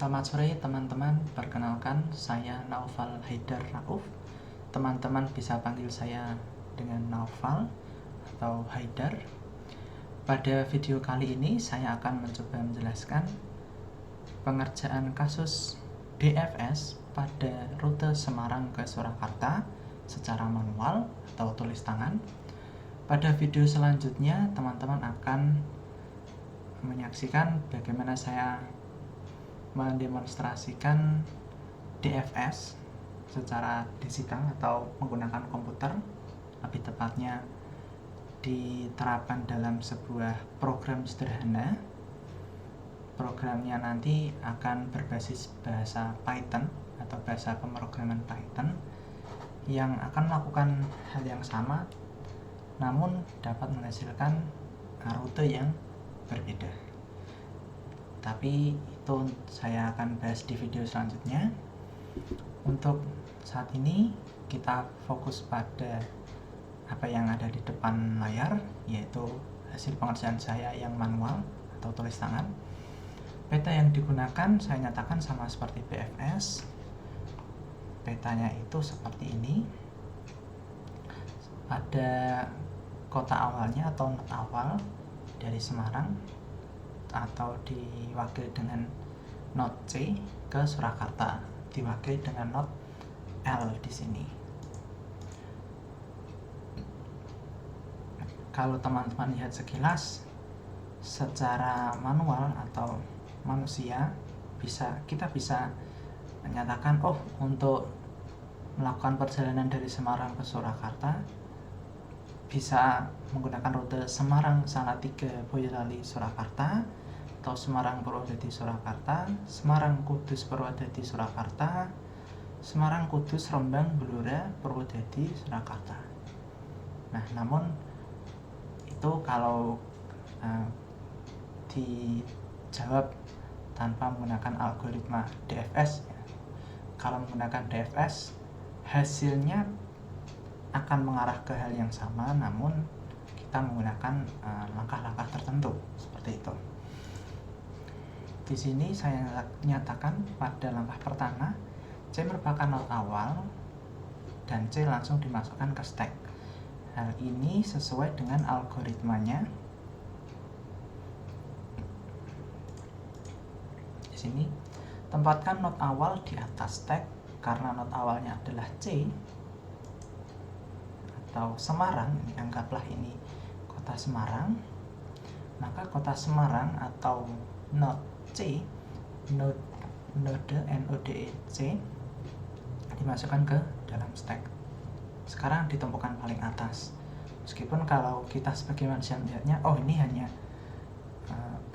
Selamat sore teman-teman, perkenalkan saya Naufal Haidar Rauf. Teman-teman bisa panggil saya dengan Naufal atau Haidar. Pada video kali ini saya akan mencoba menjelaskan pengerjaan kasus DFS pada rute Semarang ke Surakarta secara manual atau tulis tangan. Pada video selanjutnya teman-teman akan menyaksikan bagaimana saya mendemonstrasikan DFS secara digital atau menggunakan komputer, lebih tepatnya diterapkan dalam sebuah program sederhana. Programnya nanti akan berbasis bahasa Python atau bahasa pemrograman Python yang akan melakukan hal yang sama namun dapat menghasilkan rute yang berbeda. Tapi itu saya akan bahas di video selanjutnya. Untuk saat ini kita fokus pada apa yang ada di depan layar, yaitu hasil pengerjaan saya yang manual atau tulis tangan. Peta yang digunakan saya nyatakan sama seperti BFS. Petanya itu seperti ini. Pada kota awalnya atau not awal dari Semarang, atau diwakili dengan not C ke Surakarta, diwakili dengan not L di sini. Kalau teman-teman lihat sekilas, secara manual atau manusia kita bisa menyatakan, untuk melakukan perjalanan dari Semarang ke Surakarta bisa menggunakan rute Semarang Salatiga Boyolali Surakarta, atau Semarang Purwodadi Surakarta, Semarang Kudus Purwodadi Surakarta, Semarang Kudus Rembang Blora Purwodadi Surakarta. Nah, namun itu kalau dijawab tanpa menggunakan algoritma DFS. Kalau menggunakan DFS, hasilnya akan mengarah ke hal yang sama, namun kita menggunakan langkah-langkah tertentu seperti itu. Di sini saya nyatakan pada langkah pertama, C merupakan not awal dan C langsung dimasukkan ke stack. Hal ini sesuai dengan algoritmanya. Di sini tempatkan not awal di atas stack karena not awalnya adalah C atau Semarang. Anggaplah ini kota Semarang, maka kota Semarang atau not C, node C dimasukkan ke dalam stack. Sekarang ditemukan paling atas. Meskipun kalau kita sebagai manusia melihatnya, ini hanya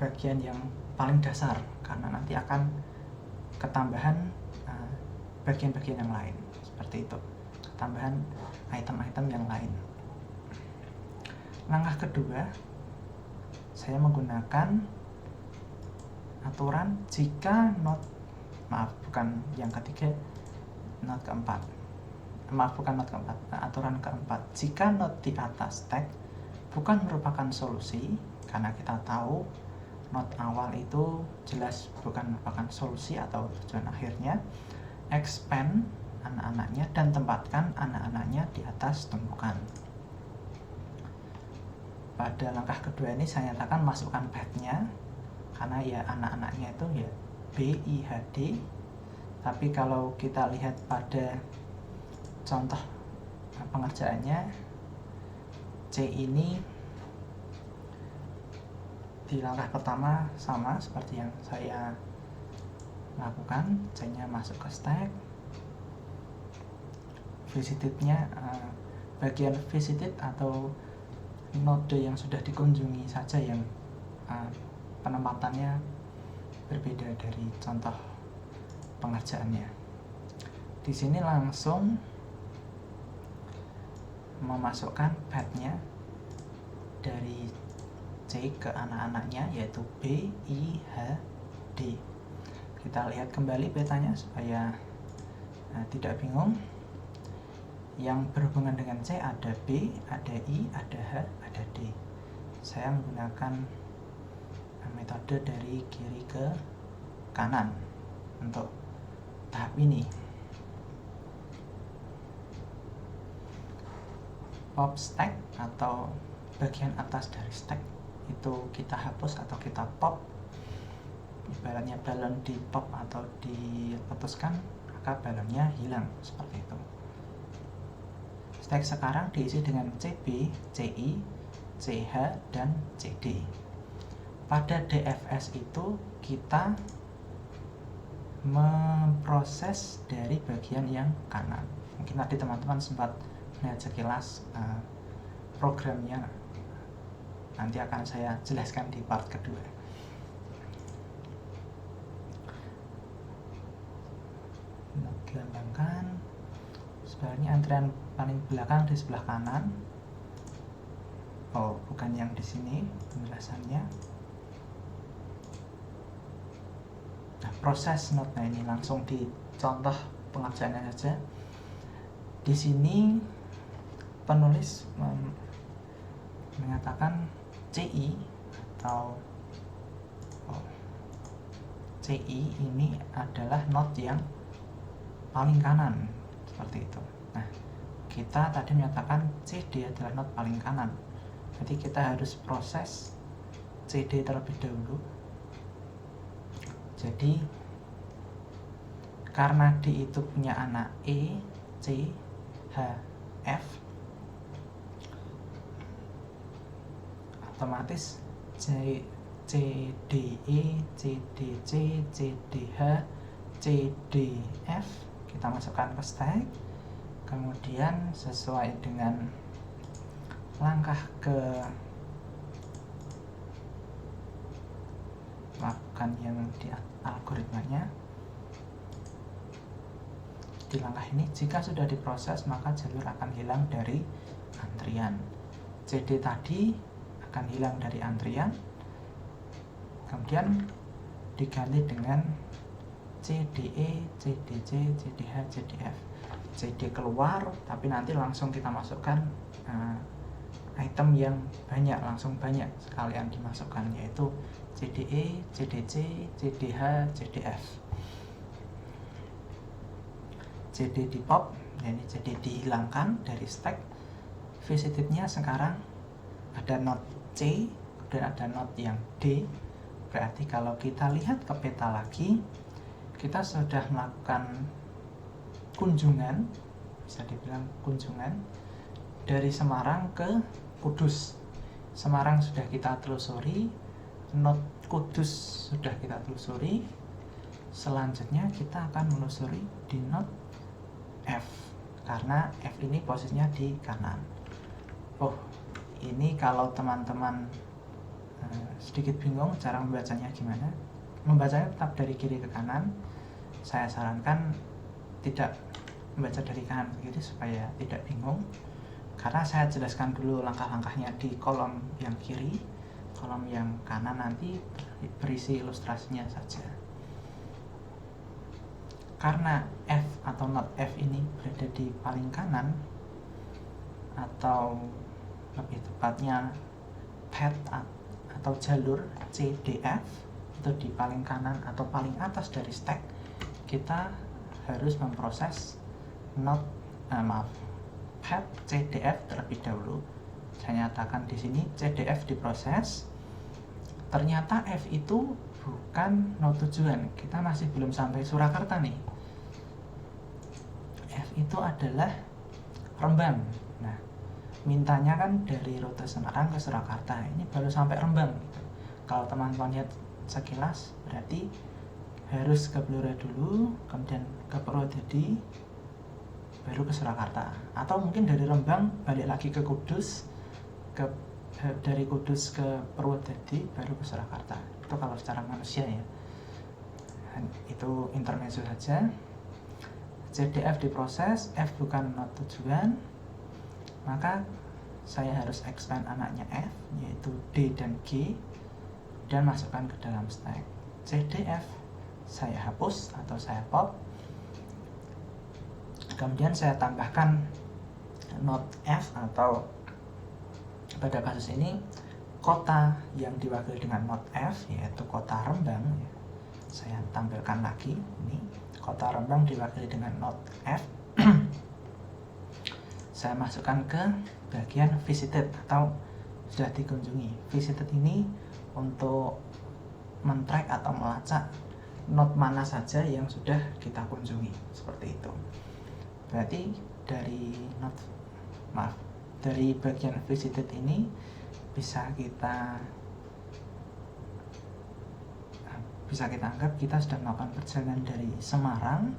bagian yang paling dasar, karena nanti akan ketambahan bagian-bagian yang lain seperti itu, ketambahan item-item yang lain. Langkah kedua, saya menggunakan aturan jika aturan keempat, jika not di atas stack bukan merupakan solusi, karena kita tahu not awal itu jelas bukan merupakan solusi atau tujuan akhirnya, expand anak-anaknya dan tempatkan anak-anaknya di atas tumpukan. Pada langkah kedua ini saya nyatakan masukkan path-nya, karena ya anak-anaknya itu ya BIHD. Tapi kalau kita lihat pada contoh pengerjaannya, C ini di langkah pertama sama seperti yang saya lakukan, C-nya masuk ke stack. Visited-nya, bagian visited atau node yang sudah dikunjungi saja yang penempatannya berbeda dari contoh pengerjaannya. Di sini langsung memasukkan path-nya dari C ke anak-anaknya, yaitu B, I, H, D. Kita lihat kembali petanya supaya tidak bingung. Yang berhubungan dengan C ada B, ada I, ada H, ada D. Saya menggunakan metode dari kiri ke kanan. untuk tahap ini. Pop stack atau bagian atas dari stack itu kita hapus atau kita pop. Ibaratnya balon di pop atau diputuskan, maka balonnya hilang, seperti itu. Stack sekarang diisi dengan CB, CI, CH, dan CD. Pada DFS itu kita memproses dari bagian yang kanan. Mungkin tadi teman-teman sempat melihat sekilas programnya, nanti akan saya jelaskan di part kedua. Dilambangkan sebenarnya antrian paling belakang di sebelah kanan. Oh, bukan yang di sini penjelasannya. Nah, proses node ini langsung dicontoh pengerjaannya saja. Di sini penulis mengatakan CI atau CI ini adalah node yang paling kanan, seperti itu. Nah, kita tadi menyatakan CD adalah node paling kanan, jadi kita harus proses CD terlebih dahulu. Jadi karena D itu punya anak E, C, H, F, otomatis CDE, CDC, CDH, CDF kita masukkan ke stack. Kemudian sesuai dengan langkah ke lakukan yang di algoritmanya, di langkah ini jika sudah diproses maka jalur akan hilang dari antrian. CD tadi akan hilang dari antrian, kemudian diganti dengan CDE, CDC, CDH, CDF. CD keluar, tapi nanti langsung kita masukkan item yang banyak, langsung banyak sekalian dimasukkan, yaitu CDE, CDC, CDH, CDF. CD di pop, jadi CD dihilangkan dari stack. Visited-nya sekarang ada node C dan ada node yang D. Berarti kalau kita lihat ke peta lagi, kita sudah melakukan kunjungan, bisa dibilang kunjungan dari Semarang ke Kudus. Semarang sudah kita telusuri, node Kudus sudah kita telusuri. Selanjutnya kita akan menelusuri di node F, karena F ini posisinya di kanan. Oh, ini kalau teman-teman sedikit bingung cara membacanya gimana, membacanya tetap dari kiri ke kanan. Saya sarankan tidak membaca dari kanan ke kiri supaya tidak bingung, karena saya jelaskan dulu langkah-langkahnya di kolom yang kiri. Kolom yang kanan nanti berisi ilustrasinya saja. Karena F atau node F ini berada di paling kanan, atau lebih tepatnya path atau jalur CDF itu di paling kanan atau paling atas dari stack, kita harus memproses path CDF terlebih dahulu. Saya nyatakan di sini CDF diproses. Ternyata F itu bukan node tujuan, kita masih belum sampai Surakarta nih. F itu adalah Rembang. Nah, mintanya kan dari rute Semarang ke Surakarta, ini baru sampai Rembang gitu. Kalau teman-teman lihat sekilas, berarti harus ke Blora dulu, kemudian ke Purwodadi, baru ke Surakarta. Atau mungkin dari Rembang balik lagi ke Kudus, dari Kudus ke Purwodadi, baru ke Surakarta. Itu kalau secara manusia ya. Itu intermezzo saja. CDF diproses, F bukan node tujuan, maka saya harus expand anaknya F, yaitu D dan G, dan masukkan ke dalam stack. CDF saya hapus atau saya pop, kemudian saya tambahkan node F, atau pada kasus ini kota yang diwakili dengan node F, yaitu kota Rembang. Saya tampilkan lagi ini. kota Rembang diwakili dengan not F. Saya masukkan ke bagian visited atau sudah dikunjungi. Visited ini untuk men-track atau melacak not mana saja yang sudah kita kunjungi, seperti itu. Berarti dari bagian visited ini bisa kita anggap kita sudah melakukan perjalanan dari Semarang,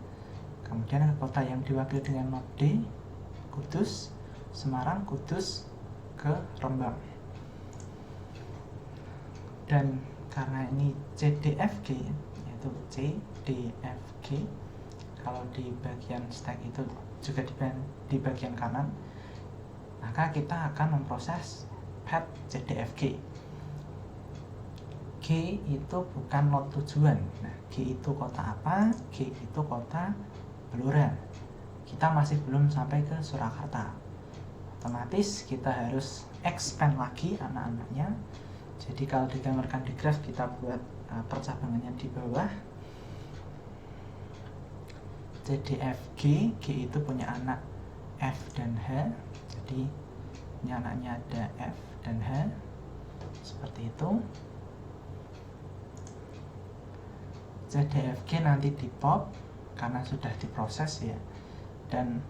kemudian ke kota yang diwakili dengan not D, Kudus, Semarang, Kudus, ke Rembang. Dan karena ini CDFG, yaitu CDFG, kalau di bagian stack itu juga di bagian kanan, maka kita akan memproses path CDFG. G itu bukan not tujuan. Nah, G itu kota apa? G itu kota Blora. Kita masih belum sampai ke Surakarta. Otomatis kita harus expand lagi anak-anaknya. Jadi kalau digambarkan di graf, kita buat percabangannya di bawah. CDFG, G itu punya anak F dan H. Jadi ini anaknya ada F dan H, seperti itu. CDFG nanti di pop karena sudah diproses ya. Dan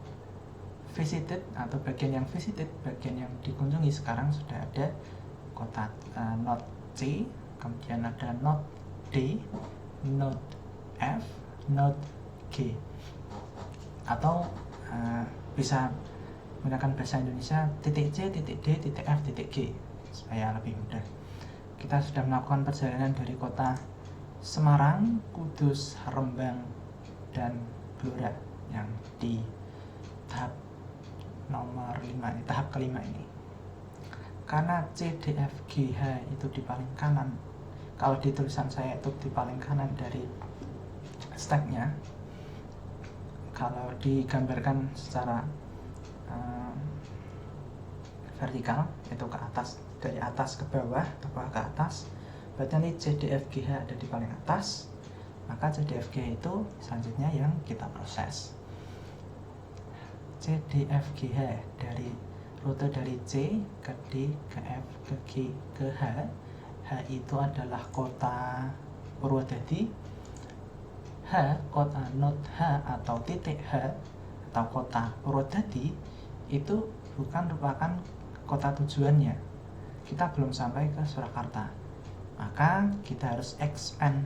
visited atau bagian yang visited, bagian yang dikunjungi sekarang sudah ada kota not C, kemudian ada not D, not F, not G. Atau bisa menggunakan bahasa Indonesia titik C, titik D, titik F, titik G supaya lebih mudah. Kita sudah melakukan perjalanan dari kota Semarang, Kudus, Rembang, dan Blora yang di tahap nomor 5, tahap kelima ini. Karena CDFGH itu di paling kanan, kalau di tulisan saya itu di paling kanan dari stacknya, kalau digambarkan secara vertikal itu ke atas, dari atas ke bawah atau bawah ke atas, berarti nanti CDFGH ada di paling atas, maka CDFGH itu selanjutnya yang kita proses. CDFGH dari rute dari C ke D ke F ke G ke H. H itu adalah kota Purwodadi. H, kota not H atau titik H atau kota Purwodadi itu merupakan kota tujuannya. Kita belum sampai ke Surakarta, maka kita harus expand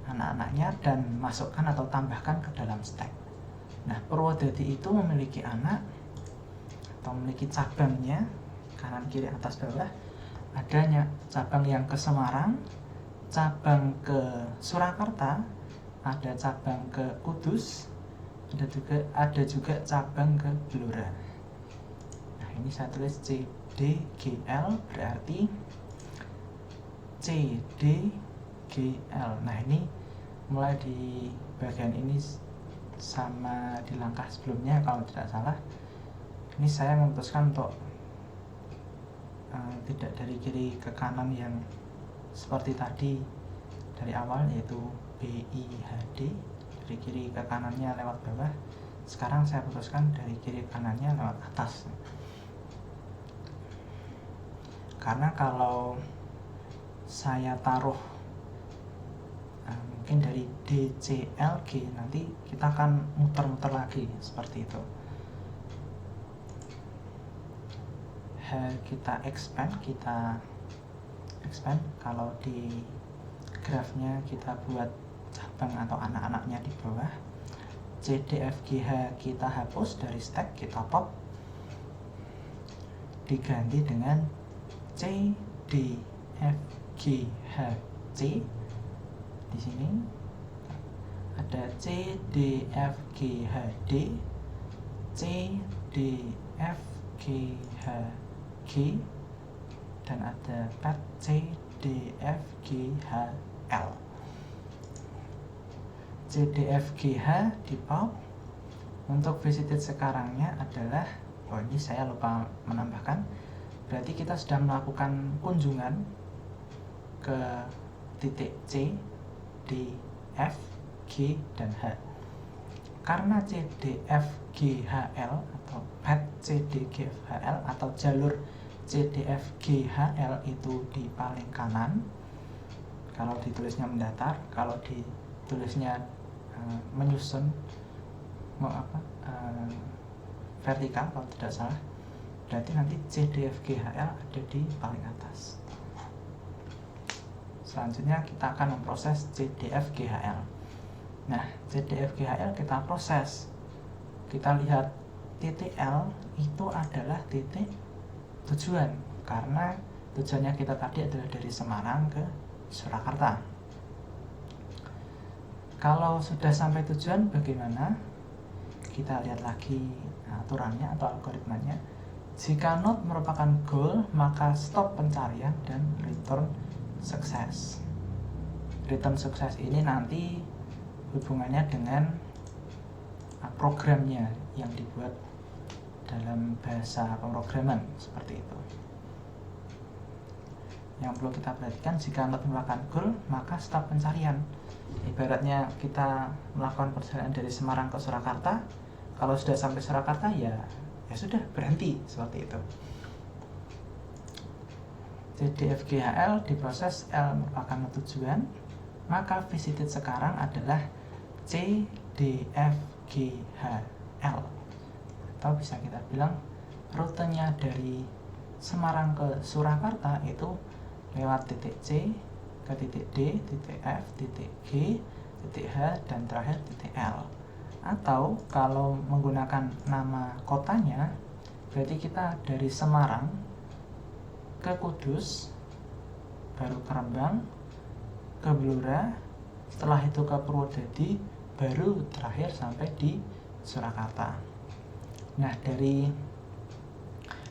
anak-anaknya dan masukkan atau tambahkan ke dalam stack. Nah, Purwodadi itu memiliki anak atau memiliki cabangnya kanan kiri atas bawah. Adanya cabang yang ke Semarang, cabang ke Surakarta, ada cabang ke Kudus, ada juga cabang ke Blora. Nah, ini saya tulis CDGL, berarti CDGL. Nah, ini mulai di bagian ini sama di langkah sebelumnya kalau tidak salah, ini saya memutuskan untuk tidak dari kiri ke kanan yang seperti tadi dari awal, yaitu BIHD, dari kiri ke kanannya lewat bawah. Sekarang saya putuskan dari kiri ke kanannya lewat atas, karena kalau saya taruh mungkin dari DCLG, nanti kita akan muter-muter lagi seperti itu. Kita expand, kalau di grafnya kita buat cabang atau anak-anaknya di bawah. CDFGH kita hapus dari stack, kita pop, diganti dengan CDFGHC. Di sini ada CDFGHD, CDFGHG, dan ada path CDFGHL. CDFGH di pop. Untuk visited sekarangnya adalah, ini saya lupa menambahkan, berarti kita sudah melakukan kunjungan ke titik C, D, F, G, dan H. Karena CDFGHL atau path CDFGHL atau jalur CDFGHL itu di paling kanan, kalau ditulisnya mendatar, kalau ditulisnya menyusun vertikal kalau tidak salah, berarti nanti CDFGHL ada di paling atas. Selanjutnya kita akan memproses CDFGHL. Nah, CDFGHL kita proses. Kita lihat titik L itu adalah titik tujuan, karena tujuannya kita tadi adalah dari Semarang ke Surakarta. Kalau sudah sampai tujuan bagaimana? Kita lihat lagi aturannya atau algoritmanya. Jika not merupakan goal, maka stop pencarian dan return sukses. Return sukses ini nanti hubungannya dengan programnya yang dibuat dalam bahasa pemrograman seperti itu. Yang perlu kita perhatikan, jika not merupakan goal, maka stop pencarian. Ibaratnya kita melakukan perjalanan dari Semarang ke Surakarta, kalau sudah sampai Surakarta ya sudah berhenti seperti itu. CDFGHL diproses, L merupakan tujuan, maka visited sekarang adalah CDFGHL, atau bisa kita bilang rutenya dari Semarang ke Surakarta itu lewat titik C ke titik D, titik F, titik G, titik H, dan terakhir titik L. Atau kalau menggunakan nama kotanya, berarti kita dari Semarang ke Kudus, baru ke Rembang, ke Blora, setelah itu ke Purwodadi, baru terakhir sampai di Surakarta. Nah, dari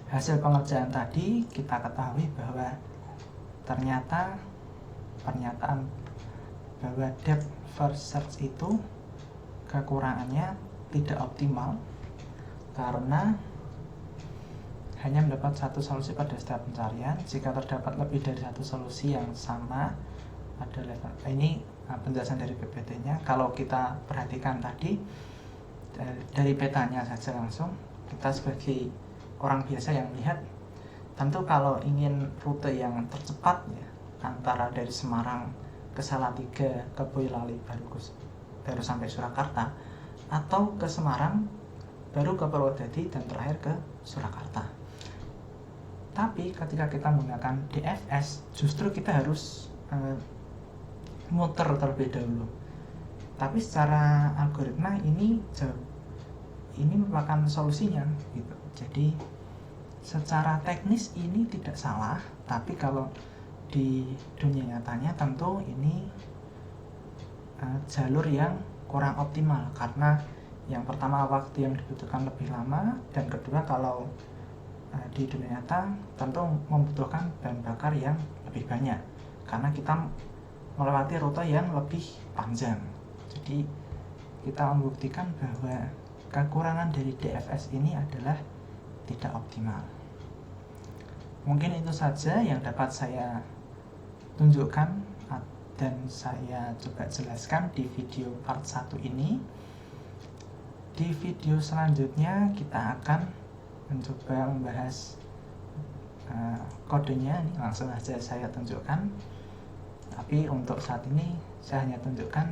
hasil pengerjaan tadi kita ketahui bahwa ternyata pernyataan bahwa depth first search itu kekurangannya tidak optimal karena hanya mendapat satu solusi pada setiap pencarian. Jika terdapat lebih dari satu solusi yang sama pada level ini, penjelasan dari PPT-nya. Kalau kita perhatikan tadi dari petanya saja langsung, kita sebagai orang biasa yang melihat, tentu kalau ingin rute yang tercepat ya, antara dari Semarang ke Salatiga ke Boyolali baru sampai Surakarta, atau ke Semarang baru ke Purwodadi dan terakhir ke Surakarta. Tapi ketika kita menggunakan DFS, justru kita harus muter terlebih dahulu. Tapi secara algoritma ini merupakan solusinya gitu. Jadi secara teknis ini tidak salah, tapi kalau di dunia nyatanya tentu ini jalur yang kurang optimal, karena yang pertama waktu yang dibutuhkan lebih lama, dan kedua kalau di dunia nyata tentu membutuhkan bahan bakar yang lebih banyak karena kita melewati rute yang lebih panjang. Jadi kita membuktikan bahwa kekurangan dari DFS ini adalah tidak optimal. Mungkin itu saja yang dapat saya tunjukkan dan saya coba jelaskan di video part 1 ini. Di video selanjutnya kita akan mencoba membahas kodenya. Ini langsung saja saya tunjukkan, tapi untuk saat ini saya hanya tunjukkan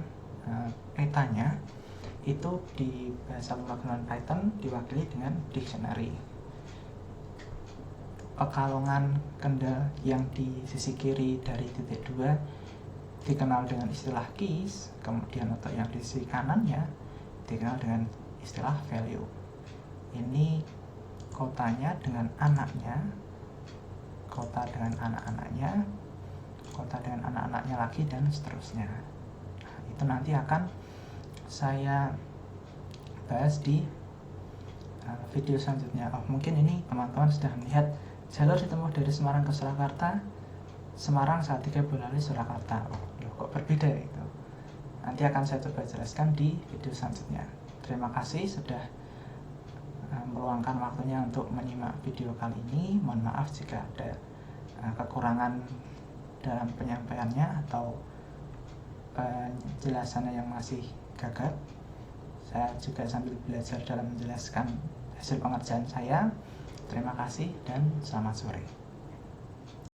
petanya. Itu di bahasa pemrograman Python diwakili dengan dictionary. Pekalongan Kendal yang di sisi kiri dari titik 2 dikenal dengan istilah keys, kemudian untuk yang di sisi kanannya dikenal dengan istilah value. Ini kotanya dengan anaknya, kota dengan anak-anaknya, kota dengan anak-anaknya lagi, dan seterusnya. Nah, itu nanti akan saya bahas di video selanjutnya. Mungkin ini teman-teman sudah melihat jalur ditempuh dari Semarang ke Surakarta, Semarang Salatiga Boyolali Surakarta. Kok berbeda itu? Nanti akan saya coba jelaskan di video selanjutnya. Terima kasih sudah meluangkan waktunya untuk menyimak video kali ini. Mohon maaf jika ada kekurangan dalam penyampaiannya atau penjelasannya yang masih gagap. Saya juga sambil belajar dalam menjelaskan hasil pengerjaan saya. Terima kasih dan selamat sore.